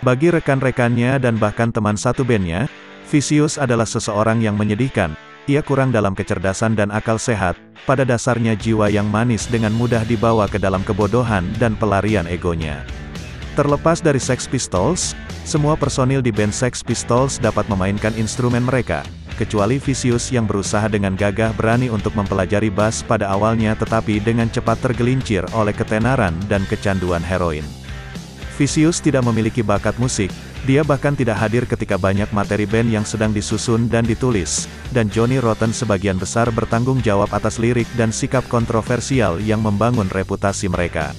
Bagi rekan-rekannya dan bahkan teman satu bandnya, Vicious adalah seseorang yang menyedihkan. Ia kurang dalam kecerdasan dan akal sehat, pada dasarnya jiwa yang manis dengan mudah dibawa ke dalam kebodohan dan pelarian egonya. Terlepas dari Sex Pistols, semua personil di band Sex Pistols dapat memainkan instrumen mereka, kecuali Vicious yang berusaha dengan gagah berani untuk mempelajari bass pada awalnya tetapi dengan cepat tergelincir oleh ketenaran dan kecanduan heroin. Vicious tidak memiliki bakat musik, dia bahkan tidak hadir ketika banyak materi band yang sedang disusun dan ditulis, dan Johnny Rotten sebagian besar bertanggung jawab atas lirik dan sikap kontroversial yang membangun reputasi mereka.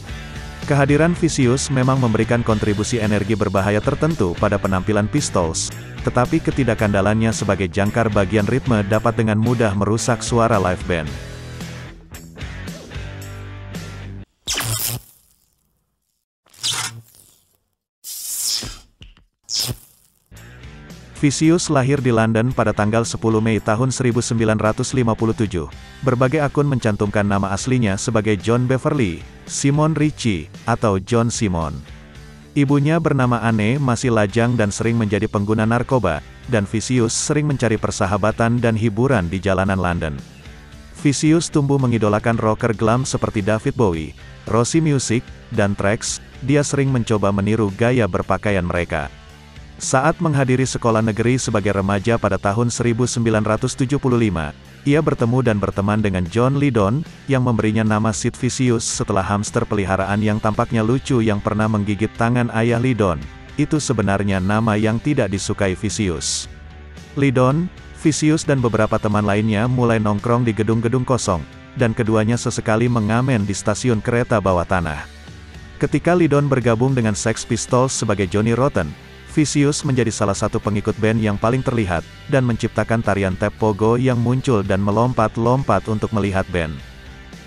Kehadiran Vicious memang memberikan kontribusi energi berbahaya tertentu pada penampilan Pistols, tetapi ketidakkandalannya sebagai jangkar bagian ritme dapat dengan mudah merusak suara live band. Vicious lahir di London pada tanggal 10 Mei tahun 1957. Berbagai akun mencantumkan nama aslinya sebagai John Beverly Simon Ritchie, atau John Simon. Ibunya bernama Anne masih lajang dan sering menjadi pengguna narkoba, dan Vicious sering mencari persahabatan dan hiburan di jalanan London. Vicious tumbuh mengidolakan rocker glam seperti David Bowie, Roxy Music, dan Trax. Dia sering mencoba meniru gaya berpakaian mereka. Saat menghadiri sekolah negeri sebagai remaja pada tahun 1975, ia bertemu dan berteman dengan John Lydon, yang memberinya nama Sid Vicious setelah hamster peliharaan yang tampaknya lucu yang pernah menggigit tangan ayah Lydon. Itu sebenarnya nama yang tidak disukai Vicious. Lydon, Vicious dan beberapa teman lainnya mulai nongkrong di gedung-gedung kosong, dan keduanya sesekali mengamen di stasiun kereta bawah tanah. Ketika Lydon bergabung dengan Sex Pistols sebagai Johnny Rotten, Vicious menjadi salah satu pengikut band yang paling terlihat, dan menciptakan tarian tap pogo yang muncul dan melompat-lompat untuk melihat band.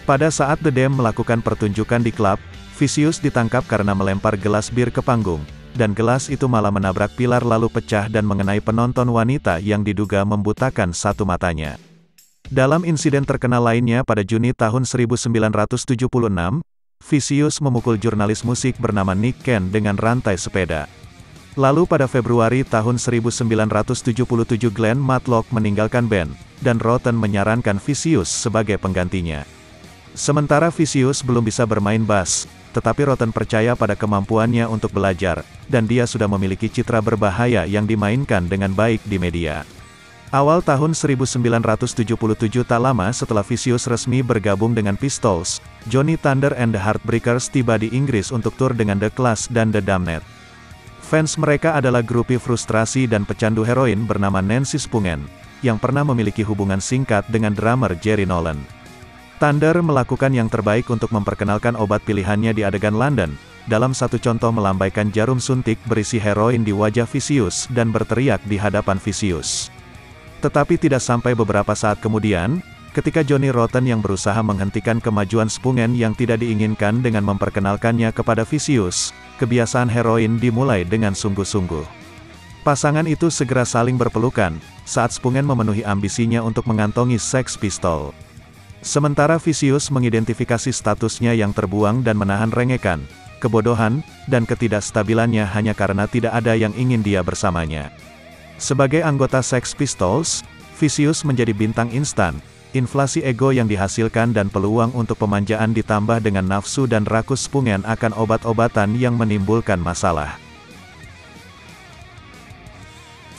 Pada saat The Dam melakukan pertunjukan di klub, Vicious ditangkap karena melempar gelas bir ke panggung, dan gelas itu malah menabrak pilar lalu pecah dan mengenai penonton wanita yang diduga membutakan satu matanya. Dalam insiden terkenal lainnya pada Juni tahun 1976, Vicious memukul jurnalis musik bernama Nick Kent dengan rantai sepeda. Lalu pada Februari tahun 1977 Glenn Matlock meninggalkan band, dan Rotten menyarankan Vicious sebagai penggantinya. Sementara Vicious belum bisa bermain bass, tetapi Rotten percaya pada kemampuannya untuk belajar, dan dia sudah memiliki citra berbahaya yang dimainkan dengan baik di media. Awal tahun 1977 tak lama setelah Vicious resmi bergabung dengan Pistols, Johnny Thunder and the Heartbreakers tiba di Inggris untuk tur dengan The Clash dan The Damned. Fans mereka adalah grupi frustrasi dan pecandu heroin bernama Nancy Spungen, yang pernah memiliki hubungan singkat dengan drummer Jerry Nolan. Thunder melakukan yang terbaik untuk memperkenalkan obat pilihannya di adegan London, dalam satu contoh melambaikan jarum suntik berisi heroin di wajah Vicious dan berteriak di hadapan Vicious. Tetapi tidak sampai beberapa saat kemudian, ketika Johnny Rotten yang berusaha menghentikan kemajuan Spungen yang tidak diinginkan dengan memperkenalkannya kepada Vicious, kebiasaan heroin dimulai dengan sungguh-sungguh. Pasangan itu segera saling berpelukan, saat Spungen memenuhi ambisinya untuk mengantongi Sex Pistol. Sementara Vicious mengidentifikasi statusnya yang terbuang dan menahan rengekan, kebodohan, dan ketidakstabilannya hanya karena tidak ada yang ingin dia bersamanya. Sebagai anggota Sex Pistols, Vicious menjadi bintang instan. Inflasi ego yang dihasilkan dan peluang untuk pemanjaan ditambah dengan nafsu dan rakus Spungen akan obat-obatan yang menimbulkan masalah.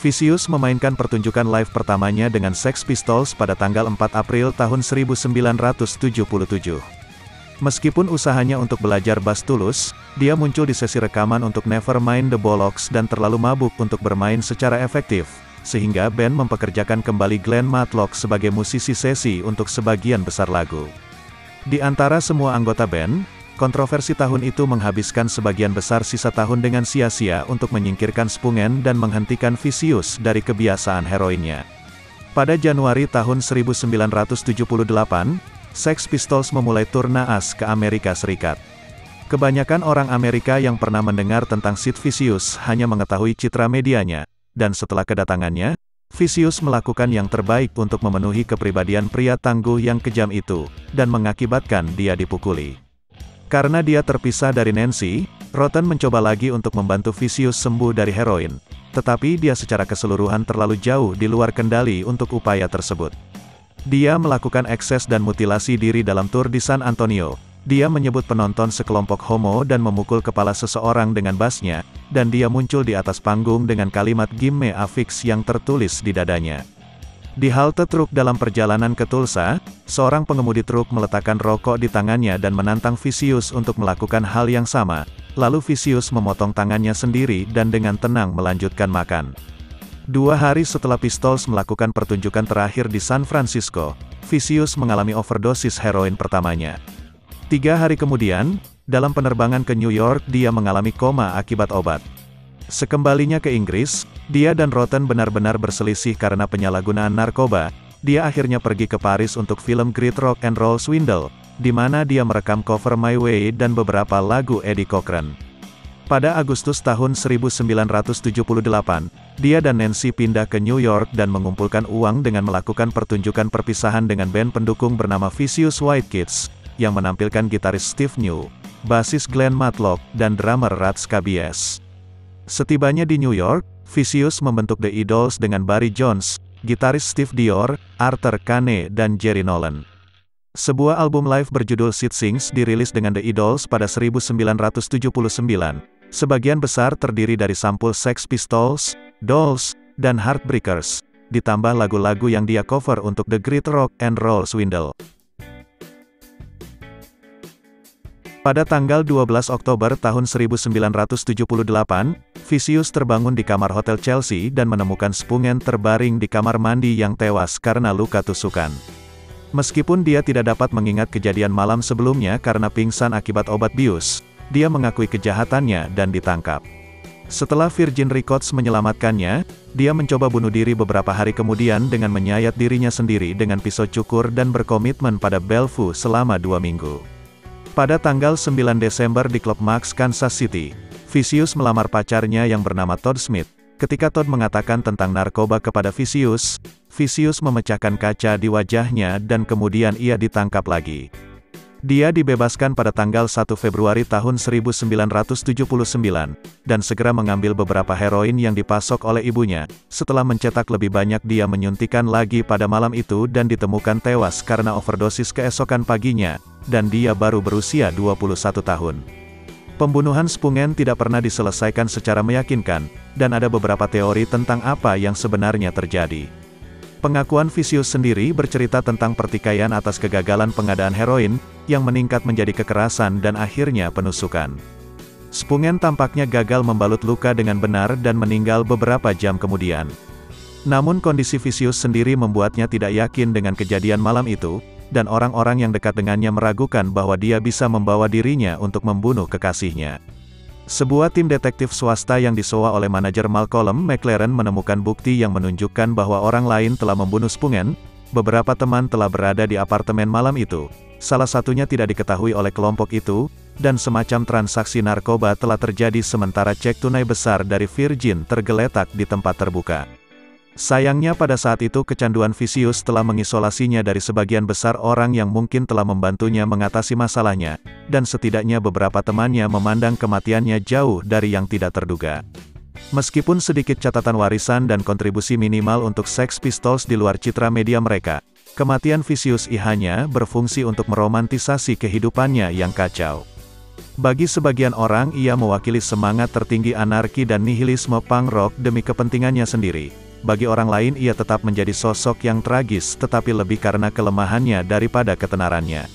Vicious memainkan pertunjukan live pertamanya dengan Sex Pistols pada tanggal 4 April tahun 1977. Meskipun usahanya untuk belajar bass tulus, dia muncul di sesi rekaman untuk Nevermind the Bollocks dan terlalu mabuk untuk bermain secara efektif, sehingga band mempekerjakan kembali Glenn Matlock sebagai musisi sesi untuk sebagian besar lagu. Di antara semua anggota band, kontroversi tahun itu menghabiskan sebagian besar sisa tahun dengan sia-sia untuk menyingkirkan Spungen dan menghentikan Vicious dari kebiasaan heroinnya. Pada Januari tahun 1978, Sex Pistols memulai tur naas ke Amerika Serikat. Kebanyakan orang Amerika yang pernah mendengar tentang Sid Vicious hanya mengetahui citra medianya, dan setelah kedatangannya, Vicious melakukan yang terbaik untuk memenuhi kepribadian pria tangguh yang kejam itu, dan mengakibatkan dia dipukuli. Karena dia terpisah dari Nancy, Rotten mencoba lagi untuk membantu Vicious sembuh dari heroin, tetapi dia secara keseluruhan terlalu jauh di luar kendali untuk upaya tersebut. Dia melakukan ekses dan mutilasi diri dalam tur di San Antonio. Dia menyebut penonton sekelompok homo dan memukul kepala seseorang dengan bassnya, dan dia muncul di atas panggung dengan kalimat Gimme a Fix yang tertulis di dadanya. Di halte truk dalam perjalanan ke Tulsa, seorang pengemudi truk meletakkan rokok di tangannya dan menantang Vicious untuk melakukan hal yang sama, lalu Vicious memotong tangannya sendiri dan dengan tenang melanjutkan makan. 2 hari setelah Pistols melakukan pertunjukan terakhir di San Francisco, Vicious mengalami overdosis heroin pertamanya. 3 hari kemudian, dalam penerbangan ke New York dia mengalami koma akibat obat. Sekembalinya ke Inggris, dia dan Rotten benar-benar berselisih karena penyalahgunaan narkoba. Dia akhirnya pergi ke Paris untuk film Great Rock and Roll Swindle, di mana dia merekam cover My Way dan beberapa lagu Eddie Cochran. Pada Agustus tahun 1978, dia dan Nancy pindah ke New York dan mengumpulkan uang dengan melakukan pertunjukan perpisahan dengan band pendukung bernama Vicious White Kids, yang menampilkan gitaris Steve New, basis Glenn Matlock, dan drummer Rats Kabies. Setibanya di New York, Vicious membentuk The Idols dengan Barry Jones, gitaris Steve Dior, Arthur Kane dan Jerry Nolan. Sebuah album live berjudul Sid Sings dirilis dengan The Idols pada 1979. Sebagian besar terdiri dari sampul Sex Pistols, Dolls, dan Heartbreakers, ditambah lagu-lagu yang dia cover untuk The Great Rock and Roll Swindle. Pada tanggal 12 Oktober tahun 1978, Vicious terbangun di kamar Hotel Chelsea dan menemukan Spungen terbaring di kamar mandi yang tewas karena luka tusukan. Meskipun dia tidak dapat mengingat kejadian malam sebelumnya karena pingsan akibat obat bius, dia mengakui kejahatannya dan ditangkap. Setelah Virgin Records menyelamatkannya, dia mencoba bunuh diri beberapa hari kemudian dengan menyayat dirinya sendiri dengan pisau cukur dan berkomitmen pada Bellevue selama 2 minggu. Pada tanggal 9 Desember di klub Max Kansas City, Vicious melamar pacarnya yang bernama Todd Smith. Ketika Todd mengatakan tentang narkoba kepada Vicious, Vicious memecahkan kaca di wajahnya dan kemudian ia ditangkap lagi. Dia dibebaskan pada tanggal 1 Februari tahun 1979, dan segera mengambil beberapa heroin yang dipasok oleh ibunya. Setelah mencetak lebih banyak dia menyuntikkan lagi pada malam itu dan ditemukan tewas karena overdosis keesokan paginya, dan dia baru berusia 21 tahun. Pembunuhan Spungen tidak pernah diselesaikan secara meyakinkan, dan ada beberapa teori tentang apa yang sebenarnya terjadi. Pengakuan Vicious sendiri bercerita tentang pertikaian atas kegagalan pengadaan heroin, yang meningkat menjadi kekerasan dan akhirnya penusukan. Spungen tampaknya gagal membalut luka dengan benar dan meninggal beberapa jam kemudian. Namun kondisi Vicious sendiri membuatnya tidak yakin dengan kejadian malam itu, dan orang-orang yang dekat dengannya meragukan bahwa dia bisa membawa dirinya untuk membunuh kekasihnya. Sebuah tim detektif swasta yang disewa oleh manajer Malcolm McLaren menemukan bukti yang menunjukkan bahwa orang lain telah membunuh Spungen. Beberapa teman telah berada di apartemen malam itu. Salah satunya tidak diketahui oleh kelompok itu, dan semacam transaksi narkoba telah terjadi sementara cek tunai besar dari Virgin tergeletak di tempat terbuka. Sayangnya pada saat itu kecanduan Vicious telah mengisolasinya dari sebagian besar orang yang mungkin telah membantunya mengatasi masalahnya, dan setidaknya beberapa temannya memandang kematiannya jauh dari yang tidak terduga. Meskipun sedikit catatan warisan dan kontribusi minimal untuk Sex Pistols di luar citra media mereka, kematian Vicious hanya berfungsi untuk meromantisasi kehidupannya yang kacau. Bagi sebagian orang ia mewakili semangat tertinggi anarki dan nihilisme punk rock demi kepentingannya sendiri. Bagi orang lain ia tetap menjadi sosok yang tragis tetapi lebih karena kelemahannya daripada ketenarannya.